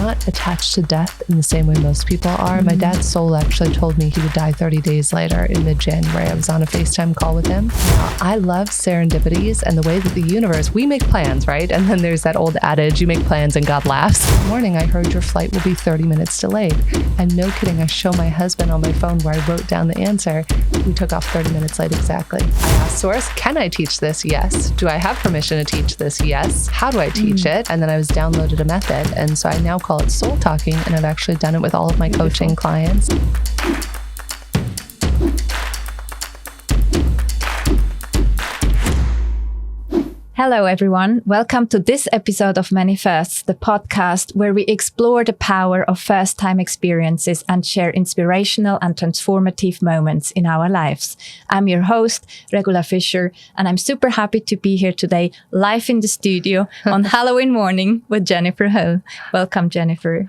not attached to death in the same way most people are. My dad's soul actually told me he would die 30 days later in mid-January. I was on a FaceTime call with him. I love serendipities and the way that the universe, we make plans, right? And then there's that old adage, you make plans and God laughs. This morning, I heard your flight will be 30 minutes delayed. And no kidding, I show my husband on my phone where I wrote down the answer. We took off 30 minutes late exactly. I asked Source, can I teach this? Yes. Do I have permission to teach this? Yes. How do I teach it? And then I was downloaded a method. And so I now call it soul talking. And I've actually done it with all of my coaching clients. Hello, everyone. Welcome to this episode of FIRSTS, the podcast where we explore the power of first-time experiences and share inspirational and transformative moments in our lives. I'm your host, Regula Fischer, and I'm super happy to be here today, live in the studio on Halloween morning with Jennifer Hull. Welcome, Jennifer.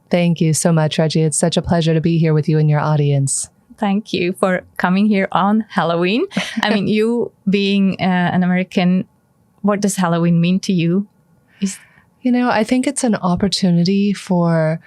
Thank you so much, Reggie. It's such a pleasure to be here with you and your audience. Thank you for coming here on Halloween. I mean, you being an American, what does Halloween mean to you? I think it's an opportunity for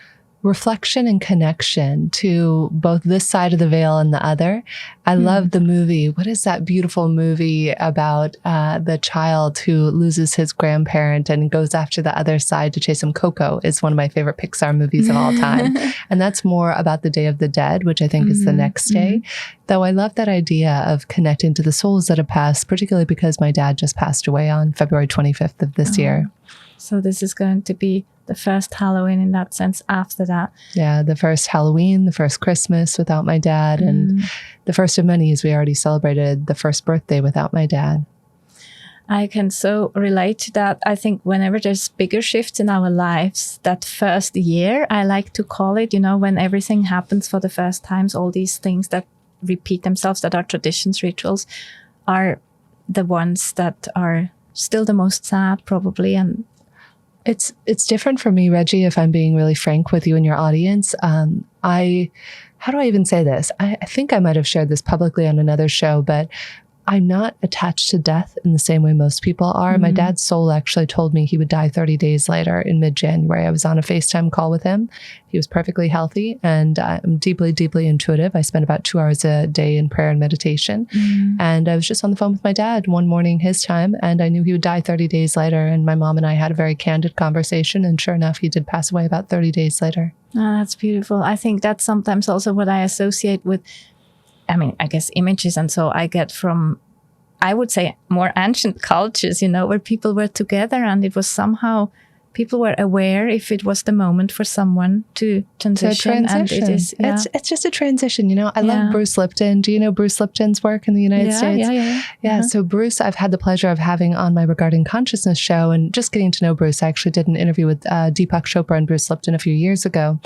reflection and connection to both this side of the veil and the other. I love the movie. What is that beautiful movie about the child who loses his grandparent and goes after the other side to chase him? Coco is one of my favorite Pixar movies of all time. And that's more about the Day of the Dead, which I think is the next day. Though I love that idea of connecting to the souls that have passed, particularly because my dad just passed away on February 25th of this year. So this is going to be the first Halloween in that sense after that. Yeah, the first Halloween, the first Christmas without my dad, and the first of many as we already celebrated the first birthday without my dad. I can so relate to that. I think whenever there's bigger shifts in our lives, that first year, I like to call it, when everything happens for the first times, all these things that repeat themselves, that are traditions, rituals, are the ones that are still the most sad probably. And It's different for me, Reggie, if I'm being really frank with you and your audience. How do I even say this? I think I might have shared this publicly on another show, but I'm not attached to death in the same way most people are. My dad's soul actually told me he would die 30 days later in mid-January. I was on a FaceTime call with him. He was perfectly healthy, and I'm deeply, deeply intuitive. I spend about 2 hours a day in prayer and meditation. And I was just on the phone with my dad one morning, his time, and I knew he would die 30 days later. And my mom and I had a very candid conversation. And sure enough, he did pass away about 30 days later. Oh, that's beautiful. I think that's sometimes also what I associate with, I guess images. And so I get from, I would say, more ancient cultures, where people were together and it was somehow, people were aware if it was the moment for someone to transition. And it is, it's just a transition, I love Bruce Lipton. Do you know Bruce Lipton's work in the United States? Yeah. So Bruce, I've had the pleasure of having on my Regarding Consciousness show and just getting to know Bruce. I actually did an interview with Deepak Chopra and Bruce Lipton a few years ago.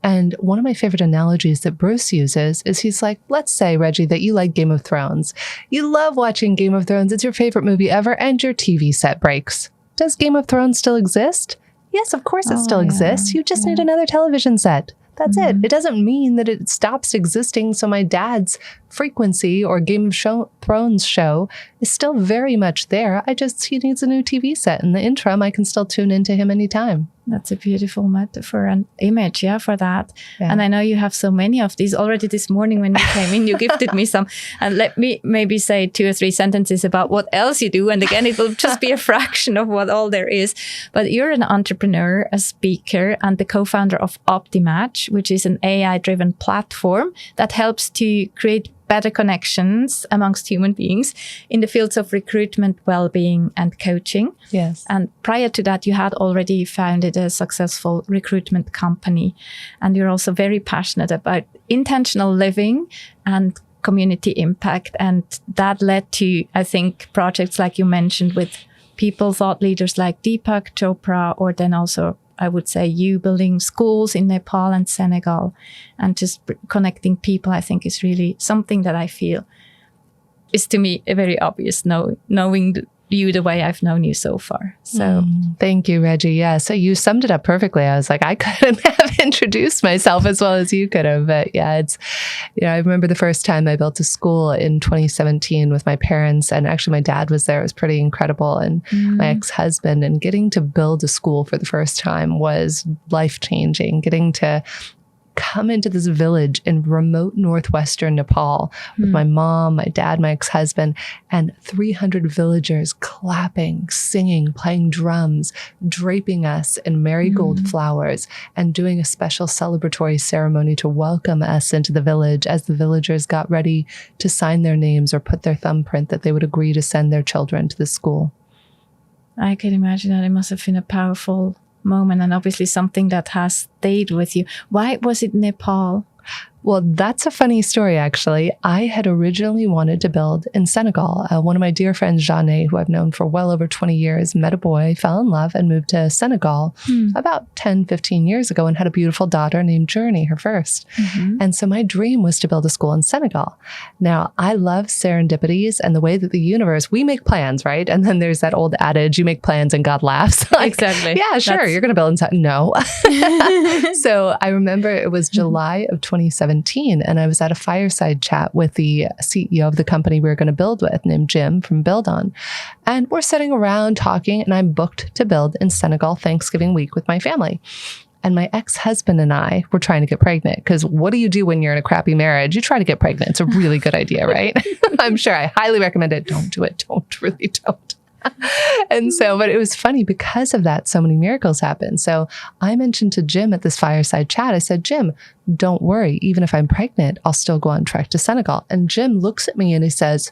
And one of my favorite analogies that Bruce uses is he's like, let's say, Reggie, that you like Game of Thrones. You love watching Game of Thrones. It's your favorite movie ever. And your TV set breaks. Does Game of Thrones still exist? Yes, of course it still exists. You just need another television set. That's it. It doesn't mean that it stops existing. So my dad's frequency or Game of Thrones show is still very much there. He needs a new TV set. In the interim, I can still tune into him anytime. That's a beautiful metaphor and image, for that. Yeah. And I know you have so many of these. Already this morning when you came in, you gifted me some. And let me maybe say 2 or 3 sentences about what else you do. And again, it will just be a fraction of what all there is. But you're an entrepreneur, a speaker, and the co-founder of Optimatch, which is an AI-driven platform that helps to create better connections amongst human beings in the fields of recruitment, well-being, and coaching. Yes. And prior to that, you had already founded a successful recruitment company. And you're also very passionate about intentional living and community impact. And that led to, I think, projects like you mentioned with people, thought leaders like Deepak Chopra, or then also I would say you building schools in Nepal and Senegal, and just connecting people, I think is really something that I feel is to me very obvious, knowing you the way I've known you so far. So thank you, Reggie. Yeah. So you summed it up perfectly. I was like, I couldn't have introduced myself as well as you could have. But yeah, I remember the first time I built a school in 2017 with my parents, and actually my dad was there. It was pretty incredible. And my ex-husband, and getting to build a school for the first time was life-changing. Getting to come into this village in remote northwestern Nepal with my mom, my dad, my ex-husband, and 300 villagers clapping, singing, playing drums, draping us in marigold flowers, and doing a special celebratory ceremony to welcome us into the village as the villagers got ready to sign their names or put their thumbprint that they would agree to send their children to the school. I can imagine that it must have been a powerful moment, and obviously something that has stayed with you. Why was it Nepal? Well, that's a funny story, actually. I had originally wanted to build in Senegal. One of my dear friends, Jeanne, who I've known for well over 20 years, met a boy, fell in love, and moved to Senegal about 10, 15 years ago, and had a beautiful daughter named Journey, her first. And so my dream was to build a school in Senegal. Now, I love serendipities and the way that the universe, we make plans, right? And then there's that old adage, you make plans and God laughs. Exactly. Yeah, sure, you're going to build in No. So I remember it was July of 2017. And I was at a fireside chat with the CEO of the company we were going to build with, named Jim from Build On. And we're sitting around talking, and I'm booked to build in Senegal Thanksgiving week with my family. And my ex-husband and I were trying to get pregnant, because what do you do when you're in a crappy marriage? You try to get pregnant. It's a really good idea, right? I'm sure I highly recommend it. Don't do it. Really don't. And so, but it was funny because of that, so many miracles happened. So I mentioned to Jim at this fireside chat, I said, Jim, don't worry. Even if I'm pregnant, I'll still go on trek to Senegal. And Jim looks at me and he says,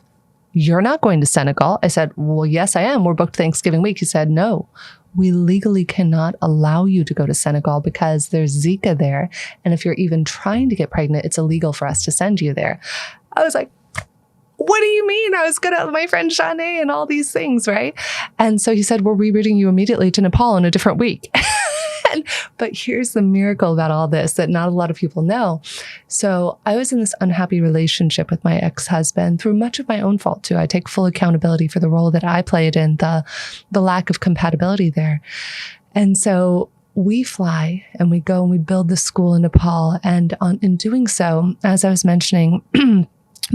you're not going to Senegal? I said, well, yes, I am. We're booked Thanksgiving week. He said, no, we legally cannot allow you to go to Senegal because there's Zika there. And if you're even trying to get pregnant, it's illegal for us to send you there. I was like, what do you mean? I was good at my friend Jeanne and all these things, right? And so he said, we're rerouting you immediately to Nepal in a different week. But here's the miracle about all this that not a lot of people know. So I was in this unhappy relationship with my ex-husband through much of my own fault too. I take full accountability for the role that I played in the lack of compatibility there. And so we fly and we go and we build the school in Nepal. And in doing so, as I was mentioning,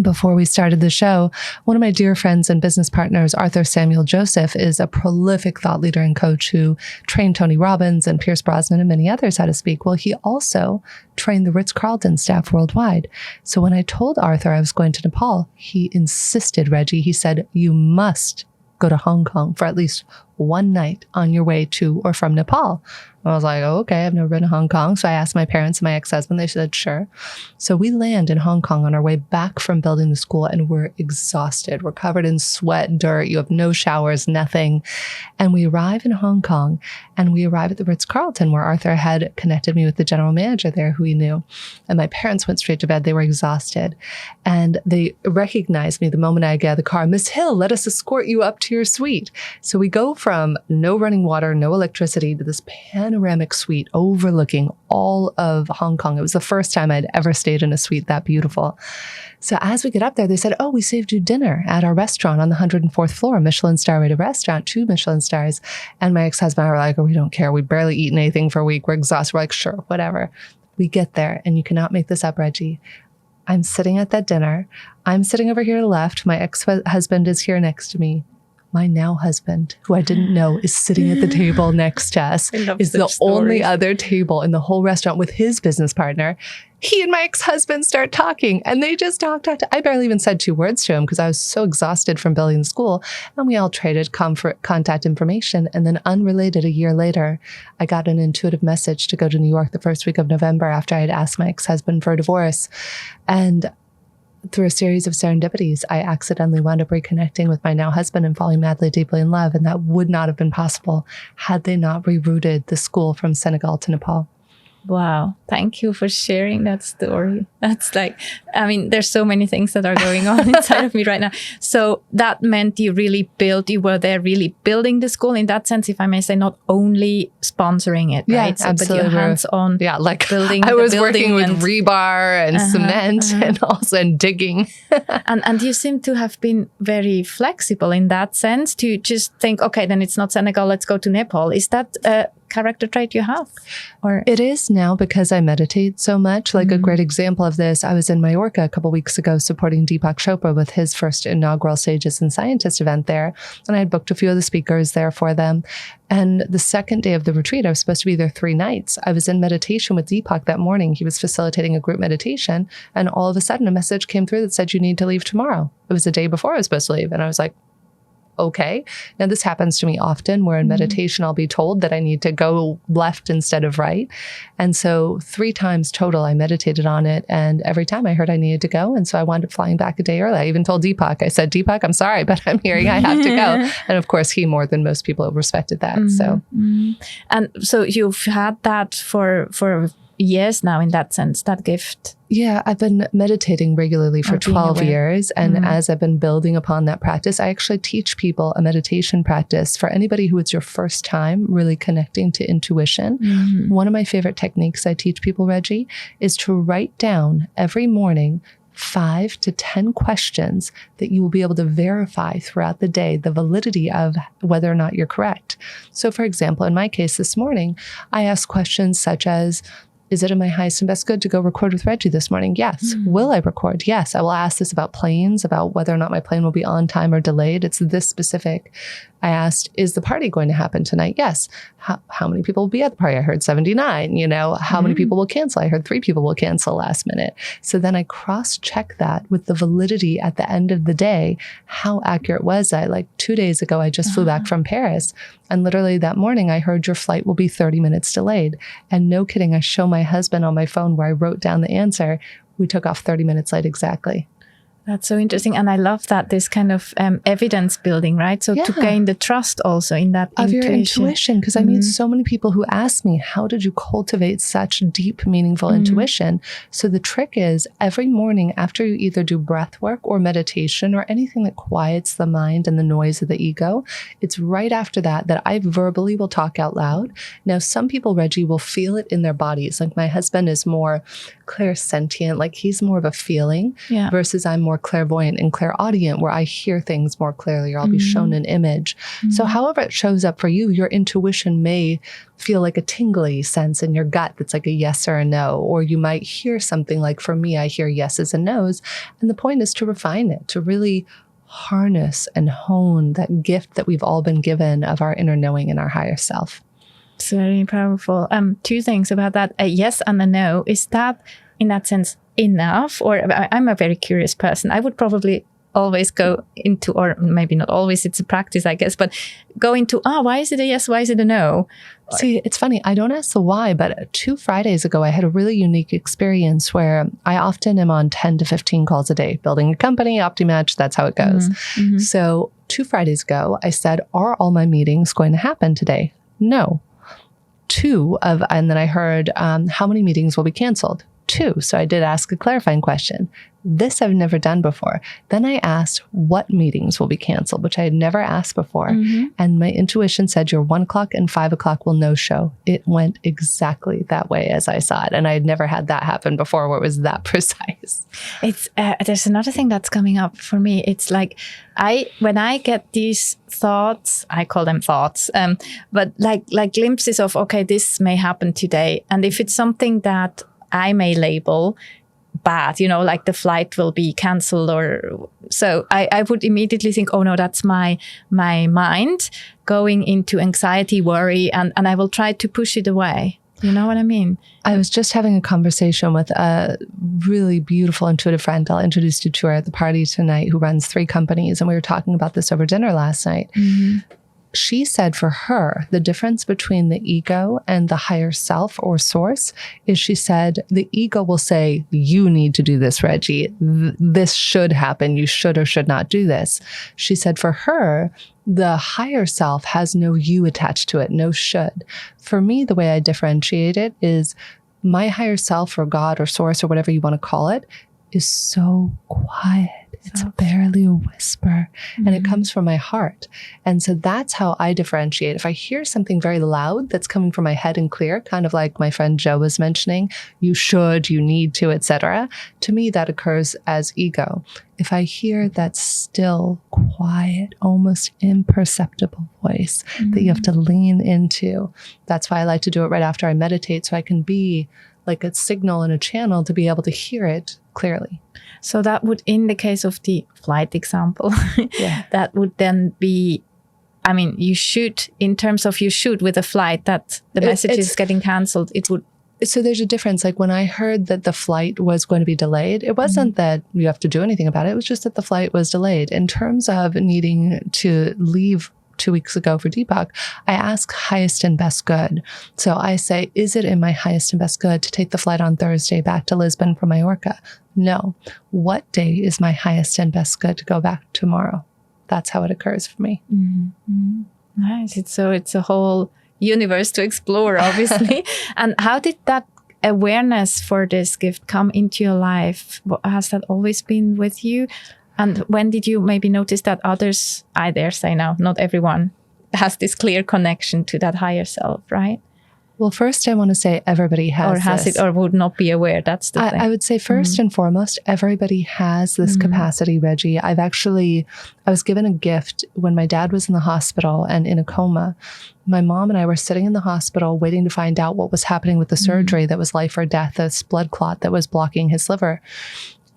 before we started the show, one of my dear friends and business partners, Arthur Samuel Joseph, is a prolific thought leader and coach who trained Tony Robbins and Pierce Brosnan and many others how to speak. Well, he also trained the Ritz-Carlton staff worldwide. So when I told Arthur I was going to Nepal, he insisted, Reggie, he said, you must go to Hong Kong for at least one night on your way to or from Nepal. I was like, oh, okay, I've never been to Hong Kong. So I asked my parents and my ex-husband. They said, sure. So we land in Hong Kong on our way back from building the school, and we're exhausted. We're covered in sweat, dirt. You have no showers, nothing. And we arrive in Hong Kong, and we arrive at the Ritz-Carlton where Arthur had connected me with the general manager there who he knew. And my parents went straight to bed. They were exhausted. And they recognized me the moment I get out of the car. Miss Hill, let us escort you up to your suite. So we go from no running water, no electricity to this panoramic suite overlooking all of Hong Kong. It was the first time I'd ever stayed in a suite that beautiful. So as we get up there, they said, oh, we saved you dinner at our restaurant on the 104th floor, Michelin star rated restaurant, 2 Michelin stars. And my ex-husband and I were like, oh, we don't care. We've barely eaten anything for a week. We're exhausted. We're like, sure, whatever. We get there, and you cannot make this up, Reggie. I'm sitting at that dinner. I'm sitting over here to the left. My ex-husband is here next to me. My now husband, who I didn't know, is sitting at the table next to us, is the only other table in the whole restaurant with his business partner. He and my ex-husband start talking, and they just talked. I barely even said 2 words to him because I was so exhausted from building the school. And we all traded contact information. And then unrelated, a year later, I got an intuitive message to go to New York the first week of November after I had asked my ex-husband for a divorce. And through a series of serendipities, I accidentally wound up reconnecting with my now husband and falling madly, deeply in love. And that would not have been possible had they not rerouted the school from Senegal to Nepal. Wow. Thank you for sharing that story. That's like, I mean, there's so many things that are going on inside of me right now. So that meant you were there really building the school in that sense, if I may say, not only sponsoring it, right? So, absolutely. But your hands-on building. I was working with rebar and cement and also digging. and you seem to have been very flexible in that sense to just think, okay, then it's not Senegal, let's go to Nepal. Is that a character trait you have? Or it is now because I meditate so much. Like a great example of this, I was in Mallorca a couple weeks ago supporting Deepak Chopra with his first inaugural Sages and Scientists event there. And I had booked a few of the speakers there for them. And the second day of the retreat, I was supposed to be there 3 nights. I was in meditation with Deepak that morning. He was facilitating a group meditation. And all of a sudden, a message came through that said, you need to leave tomorrow. It was the day before I was supposed to leave. And I was like, okay. Now, this happens to me often where in meditation, I'll be told that I need to go left instead of right. And so 3 times total, I meditated on it. And every time I heard I needed to go. And so I wound up flying back a day early. I even told Deepak, I said, Deepak, I'm sorry, but I'm hearing I have to go. And of course, he more than most people respected that. And so you've had that for years now in that sense, that gift. Yeah, I've been meditating regularly for 12 years. And as I've been building upon that practice, I actually teach people a meditation practice for anybody who it's your first time really connecting to intuition. One of my favorite techniques I teach people, Reggie, is to write down every morning 5 to 10 questions that you will be able to verify throughout the day, the validity of whether or not you're correct. So for example, in my case this morning, I asked questions such as, is it in my highest and best good to go record with Reggie this morning? Yes. Will I record? Yes. I will ask this about planes, about whether or not my plane will be on time or delayed. It's this specific. I asked, is the party going to happen tonight? Yes. How many people will be at the party? I heard 79. How many people will cancel? I heard 3 people will cancel last minute. So then I cross-check that with the validity at the end of the day. How accurate was I? Like 2 days ago, I just flew back from Paris. And literally that morning, I heard your flight will be 30 minutes delayed. And no kidding, I show my husband on my phone where I wrote down the answer. We took off 30 minutes late exactly. That's so interesting. And I love that this kind of evidence building, right? So to gain the trust also in that of your intuition. Because I meet so many people who ask me, how did you cultivate such deep, meaningful intuition? So the trick is every morning after you either do breath work or meditation or anything that quiets the mind and the noise of the ego, it's right after that I verbally will talk out loud. Now, some people, Reggie, will feel it in their bodies. Like my husband is more clairsentient, like he's more of a feeling versus I'm more clairvoyant and clairaudient, where I hear things more clearly or I'll be shown an image. So however it shows up for you, your intuition may feel like a tingly sense in your gut that's like a yes or a no, or you might hear something like, for me, I hear yeses and nos. And the point is to refine it, to really harness and hone that gift that we've all been given of our inner knowing and our higher self. It's very powerful. 2 things about that. A yes and a no. Is that, in that sense, enough? Or I'm a very curious person. I would probably always go into, or maybe not always, it's a practice, I guess, but go into, why is it a yes? Why is it a no? See, it's funny. I don't ask the why, but 2 Fridays ago, I had a really unique experience where I often am on 10 to 15 calls a day, building a company, Optimatch, that's how it goes. So 2 Fridays ago, I said, are all my meetings going to happen today? No. And then I heard, how many meetings will be canceled? 2. So I did ask a clarifying question. This I've never done before. Then I asked what meetings will be canceled, which I had never asked before. And my intuition said your 1 o'clock and 5 o'clock will no show. It went exactly that way as I saw it. And I had never had that happen before where it was that precise. It's there's another thing that's coming up for me. It's like when I get these thoughts, I call them thoughts, but like glimpses of, okay, this may happen today. And if it's something that I may label bad, like the flight will be cancelled, or so I would immediately think, oh no, that's my mind going into anxiety, worry, and I will try to push it away. You know what I mean? I was just having a conversation with a really beautiful intuitive friend I'll introduce you to her at the party tonight, who runs 3 companies, and we were talking about this over dinner last night. She said for her, the difference between the ego and the higher self or source is, she said, the ego will say, you need to do this, Reggie. This should happen. You should or should not do this. She said for her, the higher self has no you attached to it, no should. For me, the way I differentiate it is my higher self or God or source or whatever you want to call it is so quiet. It's barely a whisper, and it comes from my heart. And so that's how I differentiate. If I hear something very loud that's coming from my head and clear, kind of like my friend Joe was mentioning, you should, you need to, etc. To me, that occurs as ego. If I hear that still, quiet, almost imperceptible voice that you have to lean into, that's why I like to do it right after I meditate, so I can be like a signal and a channel to be able to hear it clearly. So that would, in the case of the flight example, that would then be, I mean, you shoot, in terms of you shoot with a flight that the message is getting cancelled, it would. So there's a difference. Like when I heard that the flight was going to be delayed, it wasn't that you have to do anything about it. It was just that the flight was delayed. In terms of needing to leave 2 weeks ago for Deepak, I ask highest and best good. So I say, is it in my highest and best good to take the flight on Thursday back to Lisbon from Mallorca? No. What day is my highest and best good to go back tomorrow? That's how it occurs for me. Nice. It's a whole universe to explore, obviously. And how did that awareness for this gift come into your life? Has that always been with you? And when did you maybe notice that others, I dare say now, not everyone has this clear connection to that higher self, right? Well, first I want to say everybody has or has this. It, or would not be aware. That's the thing. I would say first and foremost, everybody has this capacity, Reggie. I was given a gift when my dad was in the hospital and in a coma. My mom and I were sitting in the hospital waiting to find out what was happening with the surgery that was life or death, this blood clot that was blocking his liver.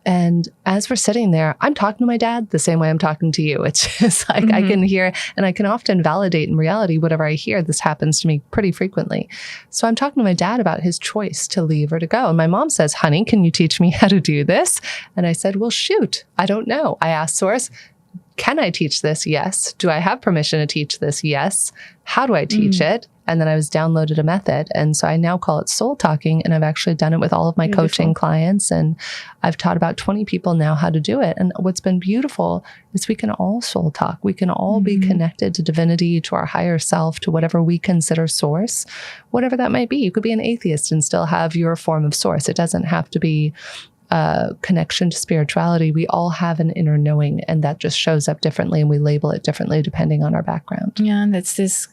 And as we're sitting there, I'm talking to my dad the same way I'm talking to you. It's just like I can hear, and I can often validate in reality whatever I hear. This happens to me pretty frequently. So I'm talking to my dad about his choice to leave or to go. And my mom says, honey, can you teach me how to do this? And I said, well, shoot, I don't know. I asked Source, can I teach this? Yes. Do I have permission to teach this? Yes. How do I teach it? And then I was downloaded a method. And so I now call it soul talking. And I've actually done it with all of my coaching clients. And I've taught about 20 people now how to do it. And what's been beautiful is we can all soul talk. We can all be connected to divinity, to our higher self, to whatever we consider source, whatever that might be. You could be an atheist and still have your form of source. It doesn't have to be connection to spirituality. We all have an inner knowing, and that just shows up differently, and we label it differently depending on our background. Yeah, and it's this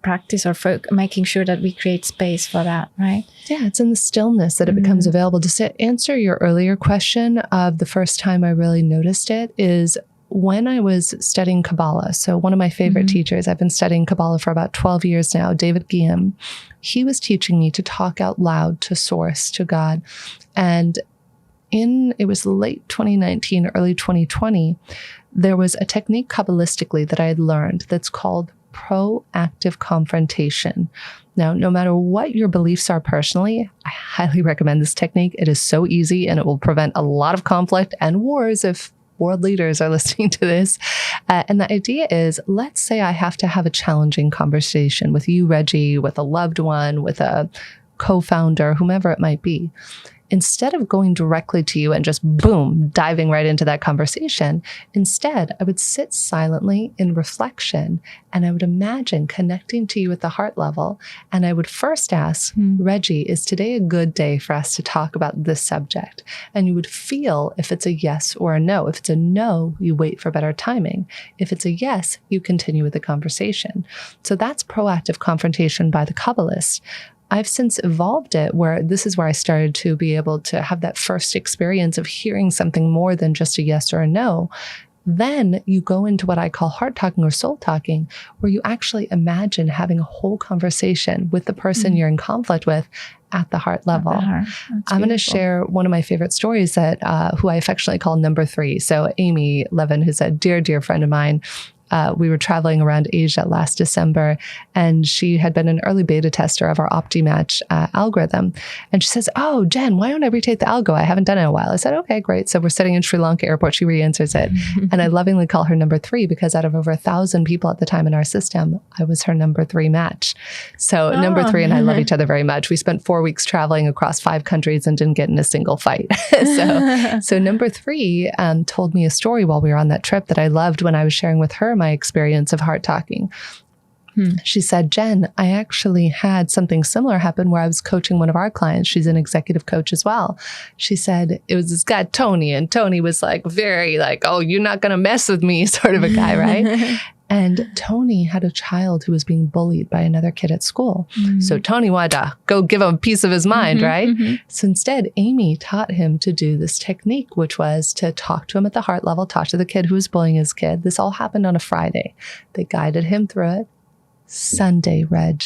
practice or making sure that we create space for that, right? Yeah, it's in the stillness that it becomes available. To answer your earlier question of the first time I really noticed it is when I was studying Kabbalah. So one of my favorite teachers, I've been studying Kabbalah for about 12 years now, David Guillaume, he was teaching me to talk out loud to Source, to God. And it was late 2019, early 2020, there was a technique Kabbalistically that I had learned that's called proactive confrontation. Now, no matter what your beliefs are personally, I highly recommend this technique. It is so easy, and it will prevent a lot of conflict and wars if world leaders are listening to this. And the idea is, let's say I have to have a challenging conversation with you, Reggie, with a loved one, with a co-founder, whomever it might be. Instead of going directly to you and just boom, diving right into that conversation, instead, I would sit silently in reflection, and I would imagine connecting to you at the heart level. And I would first ask, Reggie, is today a good day for us to talk about this subject? And you would feel if it's a yes or a no. If it's a no, you wait for better timing. If it's a yes, you continue with the conversation. So that's proactive confrontation by the Kabbalist. I've since evolved it where this is where I started to be able to have that first experience of hearing something more than just a yes or a no. Then you go into what I call heart talking or soul talking, where you actually imagine having a whole conversation with the person you're in conflict with at the heart level. I'm going to share one of my favorite stories that who I affectionately call number 3. So Amy Levin, who's a dear, dear friend of mine, we were traveling around Asia last December, and she had been an early beta tester of our Optimatch algorithm. And she says, oh, Jen, why don't I retake the algo? I haven't done it in a while. I said, okay, great. So we're sitting in Sri Lanka airport. She re-answers it. And I lovingly call her number 3 because out of over 1,000 people at the time in our system, I was her number 3 match. So number 3 and I love each other very much. We spent 4 weeks traveling across 5 countries and didn't get in a single fight. So number 3 told me a story while we were on that trip that I loved when I was sharing with her my experience of heart talking. She said, Jen, I actually had something similar happen where I was coaching one of our clients. She's an executive coach as well. She said it was this guy, Tony, and Tony was like very like, oh, you're not going to mess with me sort of a guy, right? And Tony had a child who was being bullied by another kid at school. So Tony wanted to go give him a piece of his mind, right? So instead, Amy taught him to do this technique, which was to talk to him at the heart level, talk to the kid who was bullying his kid. This all happened on a Friday. They guided him through it. Sunday, Reg,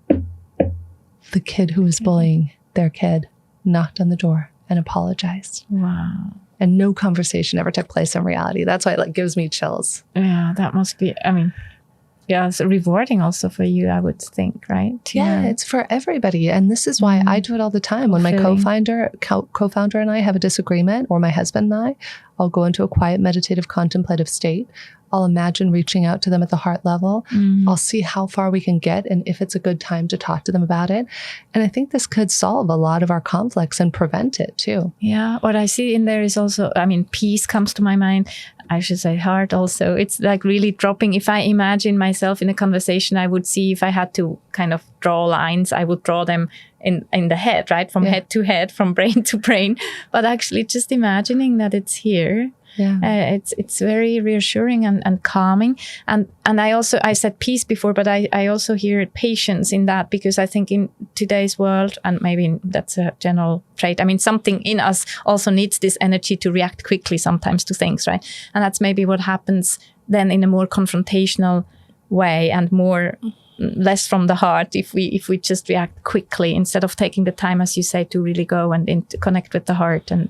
the kid who was bullying their kid knocked on the door and apologized. Wow. And no conversation ever took place in reality. That's why it gives me chills. Yeah, that must be, it's rewarding also for you, I would think, right? Yeah, it's for everybody. And this is why I do it all the time. When my co-founder and I have a disagreement, or my husband and I'll go into a quiet, meditative, contemplative state. I'll imagine reaching out to them at the heart level. I'll see how far we can get and if it's a good time to talk to them about it. And I think this could solve a lot of our conflicts and prevent it too. Yeah. What I see in there is also, peace comes to my mind. I should say heart also. It's like really dropping. If I imagine myself in a conversation, I would see if I had to kind of draw lines, I would draw them in the head, right? From head to head, from brain to brain. But actually just imagining that it's here. Yeah, it's very reassuring and calming. And I said peace before, but I also hear patience in that, because I think in today's world, and maybe that's a general trait, something in us also needs this energy to react quickly sometimes to things, right? And that's maybe what happens then in a more confrontational way and less from the heart if we just react quickly instead of taking the time, as you say, to really go and to connect with the heart and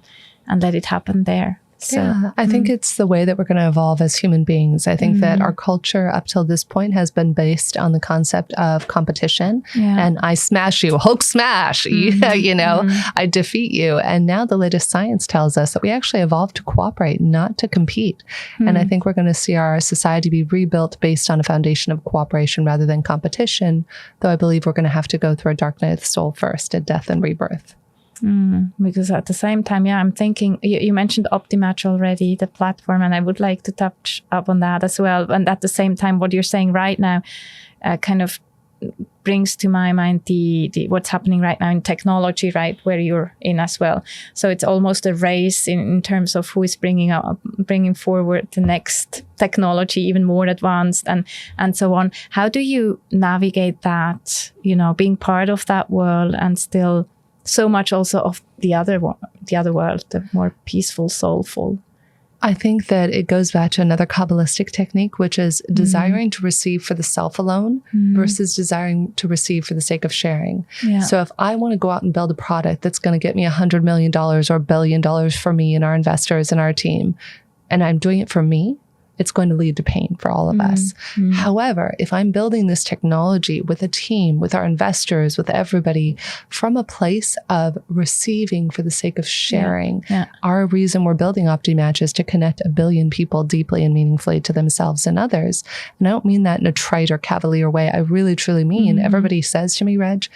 let it happen there. So, yeah, I think it's the way that we're going to evolve as human beings. I think that our culture up till this point has been based on the concept of competition and I smash you, Hulk smash, I defeat you. And now the latest science tells us that we actually evolved to cooperate, not to compete. And I think we're going to see our society be rebuilt based on a foundation of cooperation rather than competition, though I believe we're going to have to go through a dark night of the soul first, a death and rebirth. Because at the same time, I'm thinking, you mentioned Optimatch already, the platform, and I would like to touch up on that as well. And at the same time, what you're saying right now kind of brings to my mind the what's happening right now in technology, right, where you're in as well. So it's almost a race in terms of who is bringing forward the next technology, even more advanced and so on. How do you navigate that, being part of that world and still so much also of the other world, the more peaceful, soulful? I think that it goes back to another Kabbalistic technique, which is desiring to receive for the self alone versus desiring to receive for the sake of sharing. Yeah. So if I want to go out and build a product that's going to get me $100 million or $1 billion for me and our investors and our team, and I'm doing it for me, it's going to lead to pain for all of us. However, if I'm building this technology with a team, with our investors, with everybody, from a place of receiving for the sake of sharing, our reason we're building Optimatch is to connect 1 billion people deeply and meaningfully to themselves and others. And I don't mean that in a trite or cavalier way. I really, truly mean, everybody says to me, Reg,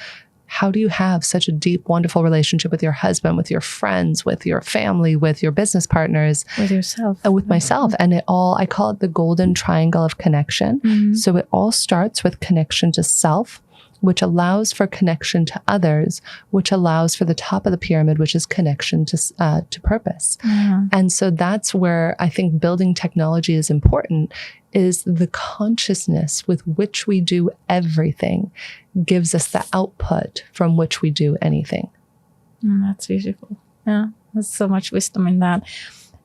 how do you have such a deep, wonderful relationship with your husband, with your friends, with your family, with your business partners? With yourself. With myself. And I call it the golden triangle of connection. So it all starts with connection to self, which allows for connection to others, which allows for the top of the pyramid, which is connection to purpose. And so that's where I think building technology is important, is the consciousness with which we do everything gives us the output from which we do anything. That's beautiful. Yeah, there's so much wisdom in that.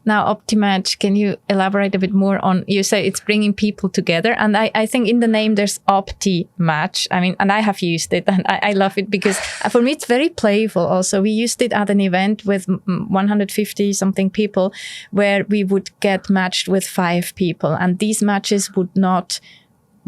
Now, Optimatch, can you elaborate a bit more on, you say it's bringing people together. And I think in the name, there's Optimatch. And I have used it and I love it because for me, it's very playful also. We used it at an event with 150 something people where we would get matched with 5 people. And these matches would not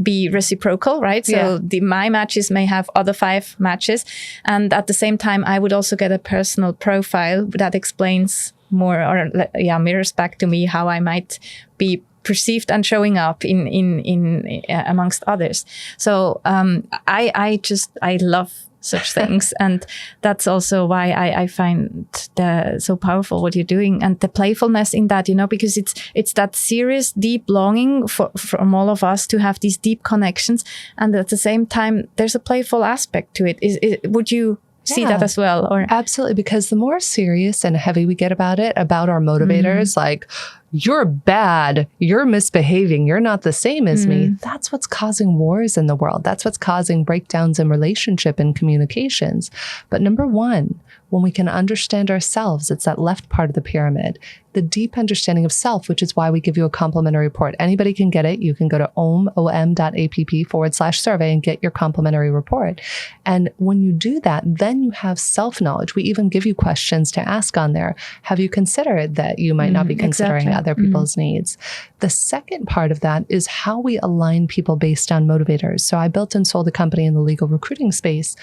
be reciprocal, right? So my matches may have other 5 matches. And at the same time, I would also get a personal profile that explains more or mirrors back to me how I might be perceived and showing up in amongst others. So I love such things. And that's also why I find so powerful what you're doing, and the playfulness in that, because it's that serious, deep longing from all of us to have these deep connections. And at the same time, there's a playful aspect to it. Would you see that as well? Or absolutely, because the more serious and heavy we get about our motivators, like, you're bad, you're misbehaving, you're not the same as me. That's what's causing wars in the world. That's what's causing breakdowns in relationship and communications. But number one, when we can understand ourselves, it's that left part of the pyramid, the deep understanding of self, which is why we give you a complimentary report. Anybody can get it. You can go to om.app/survey and get your complimentary report. And when you do that, then you have self-knowledge. We even give you questions to ask on there. Have you considered that you might not be considering other people's needs? The second part of that is how we align people based on motivators. So I built and sold a company in the legal recruiting space.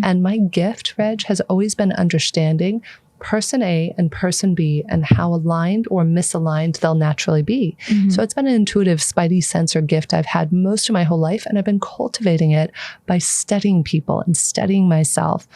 And my gift, Reg, has always been understanding person A and person B and how aligned or misaligned they'll naturally be. So it's been an intuitive spidey sensor gift I've had most of my whole life, and I've been cultivating it by studying people and studying myself.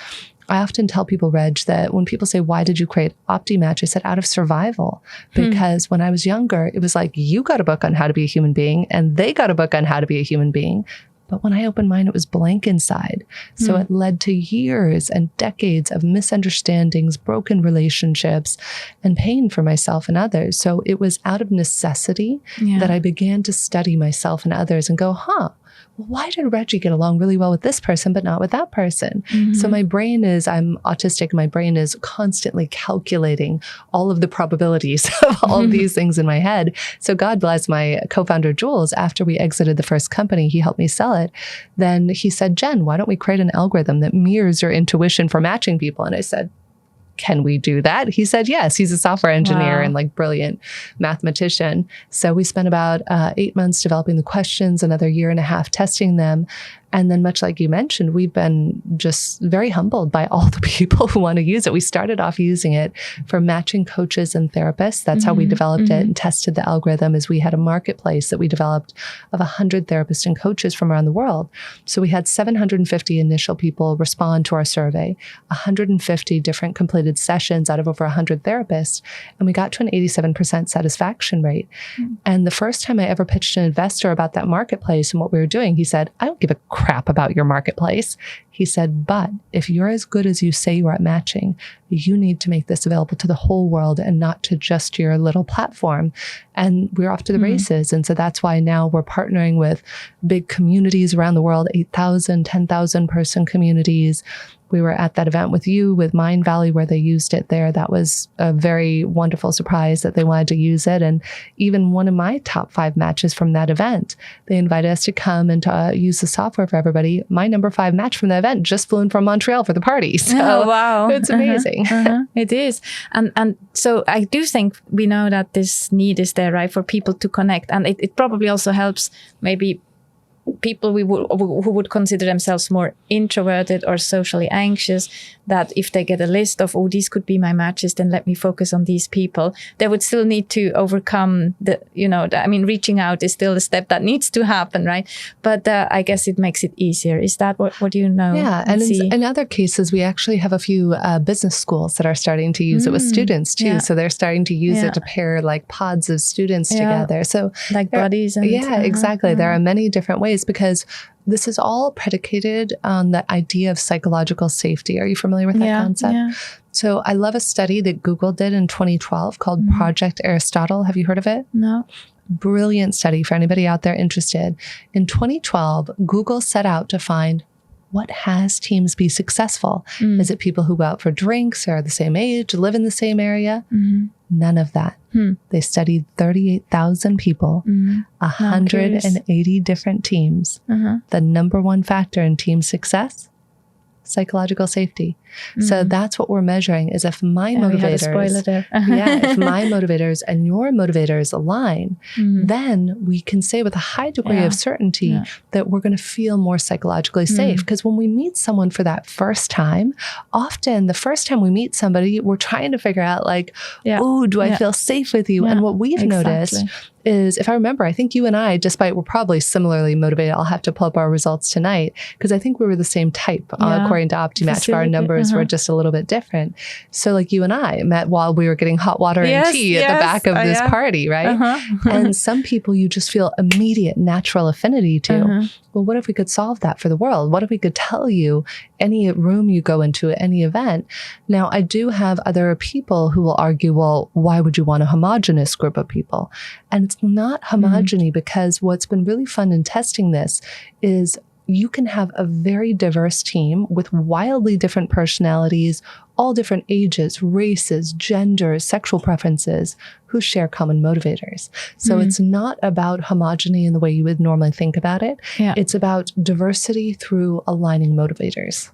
I often tell people, Reg, that when people say, why did you create Optimatch? I said, out of survival. Because when I was younger, it was like, you got a book on how to be a human being and they got a book on how to be a human being. But when I opened mine, it was blank inside. So it led to years and decades of misunderstandings, broken relationships, and pain for myself and others. So it was out of necessity that I began to study myself and others and go, why did Reggie get along really well with this person, but not with that person? So my brain I'm autistic. My brain is constantly calculating all of the probabilities of all of these things in my head. So God bless my co-founder, Jules. After we exited the first company, he helped me sell it. Then he said, Jen, why don't we create an algorithm that mirrors your intuition for matching people? And I said, can we do that? He said, yes. He's a software engineer and brilliant mathematician. So we spent about 8 months developing the questions, another year and a half testing them. And then much like you mentioned, we've been just very humbled by all the people who want to use it. We started off using it for matching coaches and therapists. That's how we developed it and tested the algorithm. Is we had a marketplace that we developed of 100 therapists and coaches from around the world. So we had 750 initial people respond to our survey, 150 different completed sessions out of over 100 therapists. And we got to an 87% satisfaction rate. And the first time I ever pitched an investor about that marketplace and what we were doing, he said, I don't give a crap about your marketplace. He said, but if you're as good as you say you are at matching, you need to make this available to the whole world and not to just your little platform. And we're off to the races. And so that's why now we're partnering with big communities around the world, 8,000, 10,000 person communities. We were at that event with you, with Mind Valley, where they used it there. That was a very wonderful surprise that they wanted to use it. And even one of my top 5 matches from that event, they invited us to come and to use the software for everybody. My number 5 match from the event just flew in from Montreal for the party. So wow. It's amazing. It is. And so I do think we know that this need is there, right, for people to connect. And it probably also helps maybe people who would consider themselves more introverted or socially anxious, that if they get a list of, oh, these could be my matches, then let me focus on these people. They would still need to overcome reaching out is still a step that needs to happen, right? But I guess it makes it easier. Is that what you know? Yeah. And in other cases, we actually have a few business schools that are starting to use it with students too. Yeah. So they're starting to use it to pair pods of students together. So buddies. And, exactly. There are many different ways, because this is all predicated on the idea of psychological safety. Are you familiar with that concept? Yeah. So I love a study that Google did in 2012 called Project Aristotle. Have you heard of it? No. Brilliant study for anybody out there interested. In 2012, Google set out to find what has teams be successful. Is it people who go out for drinks, are the same age, live in the same area? None of that. They studied 38,000 people, 180 different teams. The number one factor in team success, psychological safety. So that's what we're measuring, is if my motivators, if my motivators and your motivators align, then we can say with a high degree of certainty that we're going to feel more psychologically safe. Because when we meet someone for that first time, often the first time we meet somebody, we're trying to figure out do I feel safe with you? And what we've noticed is, if I remember, I think you and I, despite we're probably similarly motivated, I'll have to pull up our results tonight, because I think we were the same type, according to Optimatch, but our numbers were just a little bit different. So like you and I met while we were getting hot water and tea at the back of this party, right? And some people you just feel immediate natural affinity to. Well, what if we could solve that for the world? What if we could tell you any room you go into at any event? Now, I do have other people who will argue, well, why would you want a homogenous group of people? And it's not homogeny, because what's been really fun in testing this is you can have a very diverse team with wildly different personalities, all different ages, races, genders, sexual preferences, who share common motivators. So it's not about homogeny in the way you would normally think about it. Yeah. It's about diversity through aligning motivators.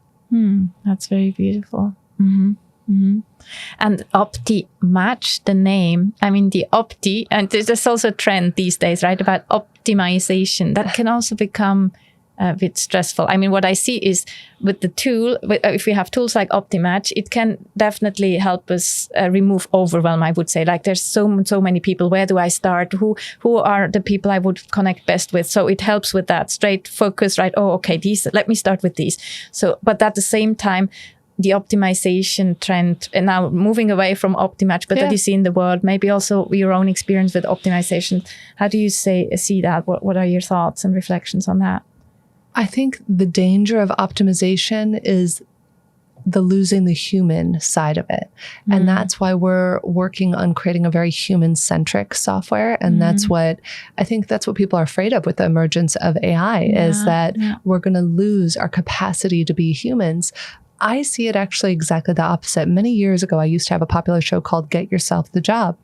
That's very beautiful. And Optimatch, the name, I mean, the Opti, and there's also a trend these days, right, about optimization that can also become a bit stressful. I mean, what I see is with the tool, if we have tools like Optimatch, it can definitely help us remove overwhelm, I would say. Like there's so many people. Where do I start? Who are the people I would connect best with? So it helps with that straight focus, right? Oh, okay, let me start with these. So, but at the same time, the optimization trend, and now moving away from Optimatch, but that you see in the world, maybe also your own experience with optimization. How do you see that? What are your thoughts and reflections on that? I think the danger of optimization is the losing the human side of it. And that's why we're working on creating a very human-centric software. And that's what people are afraid of with the emergence of AI, is that we're going to lose our capacity to be humans. I see it actually exactly the opposite. Many years ago, I used to have a popular show called Get Yourself the Job.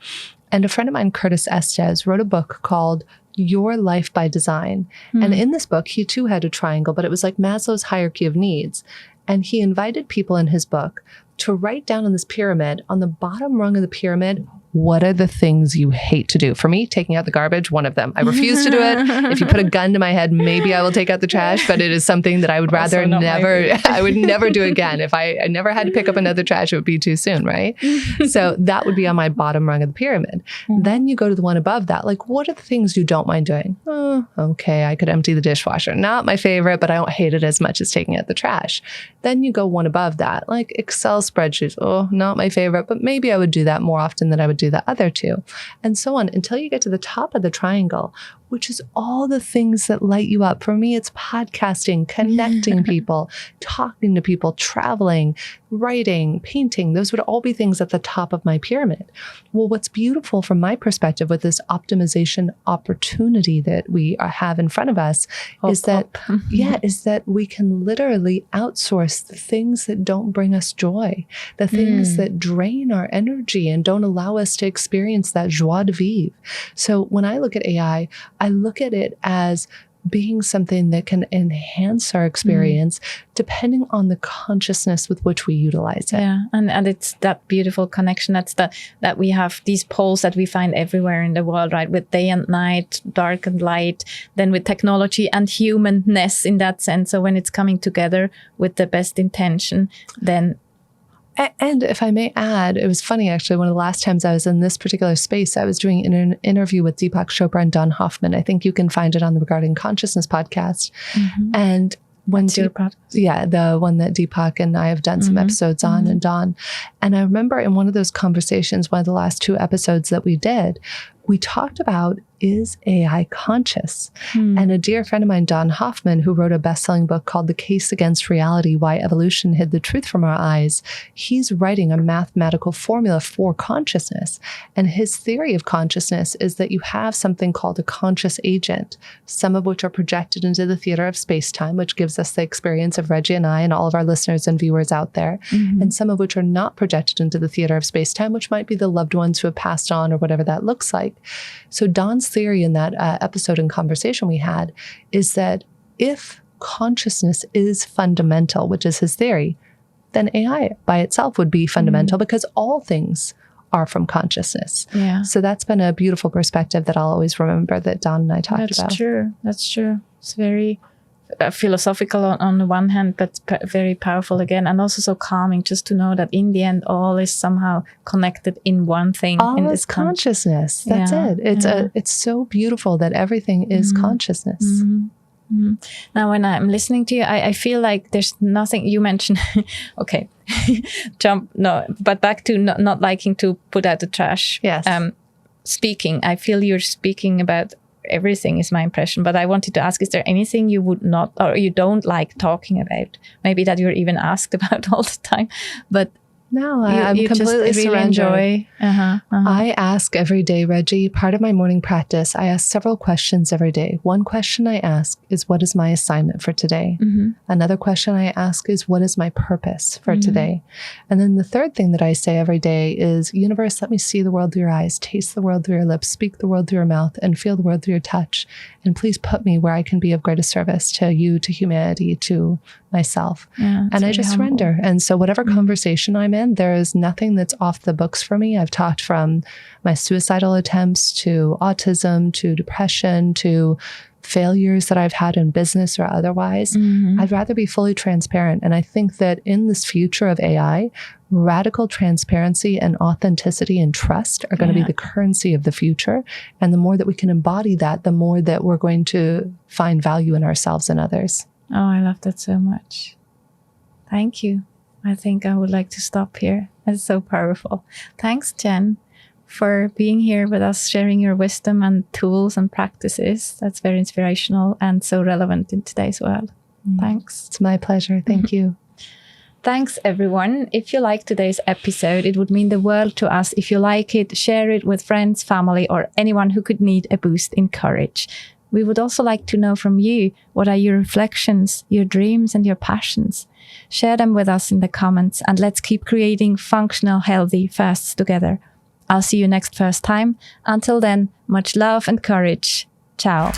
And a friend of mine, Curtis Estes, wrote a book called Your Life by Design. And in this book, he too had a triangle, but it was like Maslow's hierarchy of needs. And he invited people in his book to write down on this pyramid, on the bottom rung of the pyramid, what are the things you hate to do? For me, taking out the garbage, one of them. I refuse to do it. If you put a gun to my head, maybe I will take out the trash, but it is something that I would rather I would never do again. If I never had to pick up another trash, it would be too soon, right? So that would be on my bottom rung of the pyramid. Then you go to the one above that. Like, what are the things you don't mind doing? Oh, okay, I could empty the dishwasher. Not my favorite, but I don't hate it as much as taking out the trash. Then you go one above that, like Excel spreadsheets. Oh, not my favorite, but maybe I would do that more often than I would do the other two, and so on, until you get to the top of the triangle, which is all the things that light you up. For me, it's podcasting, connecting people, talking to people, traveling, writing, painting. Those would all be things at the top of my pyramid. Well, what's beautiful from my perspective with this optimization opportunity that we have in front of us is that we can literally outsource the things that don't bring us joy, the things that drain our energy and don't allow us to experience that joie de vivre. So when I look at AI, I look at it as being something that can enhance our experience depending on the consciousness with which we utilize it. Yeah, and it's that beautiful connection. That's that we have these poles that we find everywhere in the world, right? With day and night, dark and light, then with technology and humanness in that sense. So when it's coming together with the best intention, then... And if I may add, it was funny, actually, one of the last times I was in this particular space, I was doing an interview with Deepak Chopra and Don Hoffman. I think you can find it on the Regarding Consciousness podcast. And when the one that Deepak and I have done some episodes on, and Don. And I remember in one of those conversations, one of the last 2 episodes that we did, we talked about, is AI conscious? And a dear friend of mine, Don Hoffman, who wrote a best-selling book called The Case Against Reality, Why Evolution Hid the Truth from Our Eyes, he's writing a mathematical formula for consciousness. And his theory of consciousness is that you have something called a conscious agent, some of which are projected into the theater of space-time, which gives us the experience of Reggie and I and all of our listeners and viewers out there, and some of which are not projected into the theater of space-time, which might be the loved ones who have passed on or whatever that looks like. So Don's theory in that episode and conversation we had is that if consciousness is fundamental, which is his theory, then AI by itself would be fundamental because all things are from consciousness. Yeah. So that's been a beautiful perspective that I'll always remember that Don and I talked about. That's true. It's very, philosophical on the one hand, but very powerful again, and also so calming just to know that in the end all is somehow connected in one thing. All in this consciousness. That's it. It's so beautiful that everything is consciousness. Now, when I'm listening to you, I feel like there's nothing you mentioned. Okay, but back to not liking to put out the trash. Yes. Speaking, I feel you're speaking about everything is my impression, but I wanted to ask, is there anything you would not, or you don't like talking about? Maybe that you're even asked about all the time, but no, I'm completely just really enjoy. I ask every day, Reggie, part of my morning practice, I ask several questions every day. One question I ask is, what is my assignment for today? Another question I ask is, what is my purpose for today? And then the third thing that I say every day is, universe, let me see the world through your eyes, taste the world through your lips, speak the world through your mouth, and feel the world through your touch. And please put me where I can be of greatest service to you, to humanity, to myself. And I just surrender. And so whatever conversation I'm in, there is nothing that's off the books for me. I've talked from my suicidal attempts to autism, to depression, to failures that I've had in business or otherwise. I'd rather be fully transparent. And I think that in this future of AI, radical transparency and authenticity and trust are going to be the currency of the future. And the more that we can embody that, the more that we're going to find value in ourselves and others. Oh, I love that so much. Thank you. I think I would like to stop here. It's so powerful. Thanks, Jen, for being here with us, sharing your wisdom and tools and practices. That's very inspirational and so relevant in today's world. Thanks. It's my pleasure. Thank you. Thanks, everyone. If you like today's episode, it would mean the world to us. If you like it, share it with friends, family, or anyone who could need a boost in courage. We would also like to know from you, what are your reflections, your dreams, and your passions? Share them with us in the comments, and let's keep creating functional, healthy firsts together. I'll see you next first time. Until then, much love and courage. Ciao.